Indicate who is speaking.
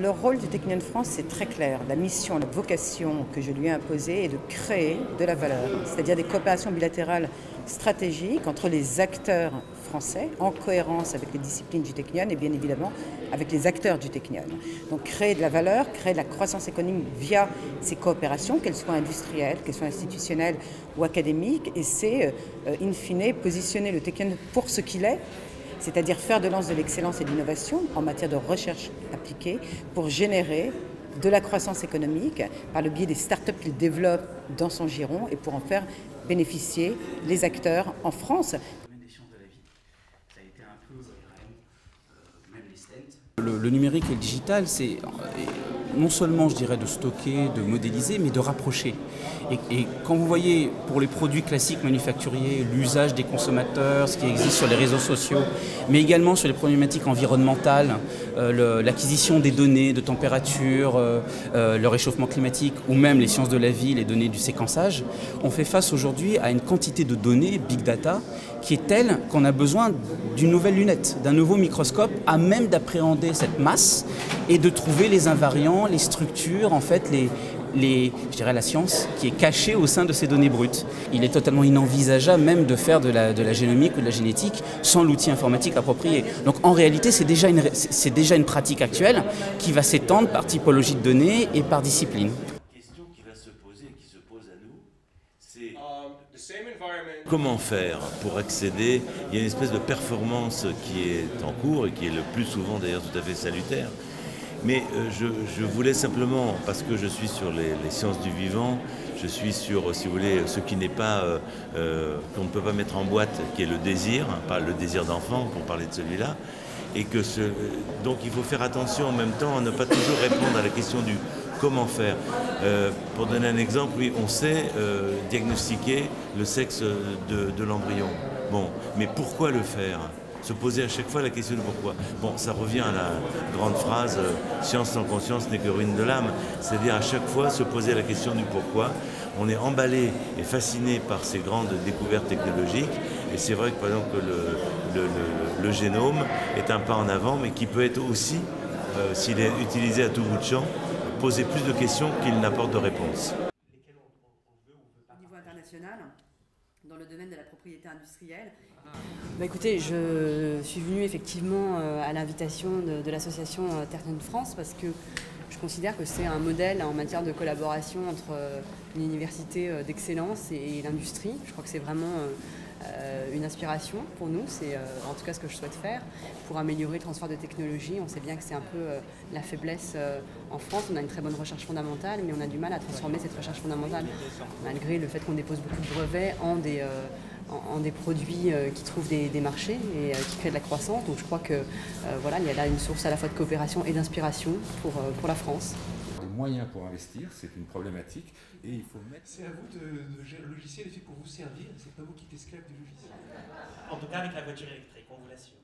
Speaker 1: Le rôle du Technion France, c'est très clair. La mission, la vocation que je lui ai imposée est de créer de la valeur, c'est-à-dire des coopérations bilatérales stratégiques entre les acteurs français, en cohérence avec les disciplines du Technion et bien évidemment avec les acteurs du Technion. Donc créer de la valeur, créer de la croissance économique via ces coopérations, qu'elles soient industrielles, qu'elles soient institutionnelles ou académiques, et c'est, in fine, positionner le Technion pour ce qu'il est, c'est-à-dire faire de Lens de l'excellence et de l'innovation en matière de recherche appliquée pour générer de la croissance économique par le biais des startups qu'il développe dans son giron et pour en faire bénéficier les acteurs en France.
Speaker 2: Des sciences de la vie, ça a été un peu même les stents. Le numérique et le digital, c'est non seulement, je dirais, de stocker, de modéliser, mais de rapprocher. Et quand vous voyez, pour les produits classiques manufacturiers, l'usage des consommateurs, ce qui existe sur les réseaux sociaux, mais également sur les problématiques environnementales, l'acquisition des données de température, le réchauffement climatique, ou même les sciences de la vie, les données du séquençage, on fait face aujourd'hui à une quantité de données, big data, qui est telle qu'on a besoin d'une nouvelle lunette, d'un nouveau microscope à même d'appréhender cette masse et de trouver les invariants, les structures, en fait, je dirais la science qui est cachée au sein de ces données brutes. Il est totalement inenvisageable même de faire de la génomique ou de la génétique sans l'outil informatique approprié. Donc en réalité, c'est déjà une pratique actuelle qui va s'étendre par typologie de données et par discipline.
Speaker 3: La question qui va se poser et qui se pose à nous, c'est comment faire pour accéder. Il y a une espèce de performance qui est en cours et qui est le plus souvent d'ailleurs tout à fait salutaire. Mais je voulais simplement, parce que je suis sur les sciences du vivant, je suis sur, si vous voulez, ce qui n'est pas, qu'on ne peut pas mettre en boîte, qui est le désir, hein, pas le désir d'enfant, pour parler de celui-là, et que donc il faut faire attention en même temps à ne pas toujours répondre à la question du comment faire. Pour donner un exemple, oui, on sait diagnostiquer le sexe de l'embryon. Bon, mais pourquoi le faire ? Se poser à chaque fois la question de pourquoi. Bon, ça revient à la grande phrase « science sans conscience n'est que ruine de l'âme », c'est-à-dire à chaque fois se poser la question du pourquoi. On est emballé et fasciné par ces grandes découvertes technologiques, et c'est vrai que par exemple le génome est un pas en avant, mais qui peut être aussi, s'il est utilisé à tout bout de champ, poser plus de questions qu'il n'apporte de réponses.
Speaker 1: Au niveau international, dans le domaine de la propriété industrielle.
Speaker 4: Écoutez, je suis venue effectivement à l'invitation de l'association Technion France parce que je considère que c'est un modèle en matière de collaboration entre une université d'excellence et l'industrie. Je crois que c'est vraiment une inspiration pour nous, c'est en tout cas ce que je souhaite faire pour améliorer le transfert de technologie. On sait bien que c'est un peu la faiblesse en France. On a une très bonne recherche fondamentale, mais on a du mal à transformer cette recherche fondamentale, malgré le fait qu'on dépose beaucoup de brevets en des produits qui trouvent des marchés et qui créent de la croissance. Donc je crois que voilà, il y a là une source à la fois de coopération et d'inspiration pour la France.
Speaker 5: Des moyens pour investir, c'est une problématique et il faut mettre...
Speaker 6: C'est à vous de gérer le logiciel est fait pour vous servir, c'est pas vous qui êtes esclave du logiciel.
Speaker 7: En tout cas avec la voiture électrique, on vous l'assure.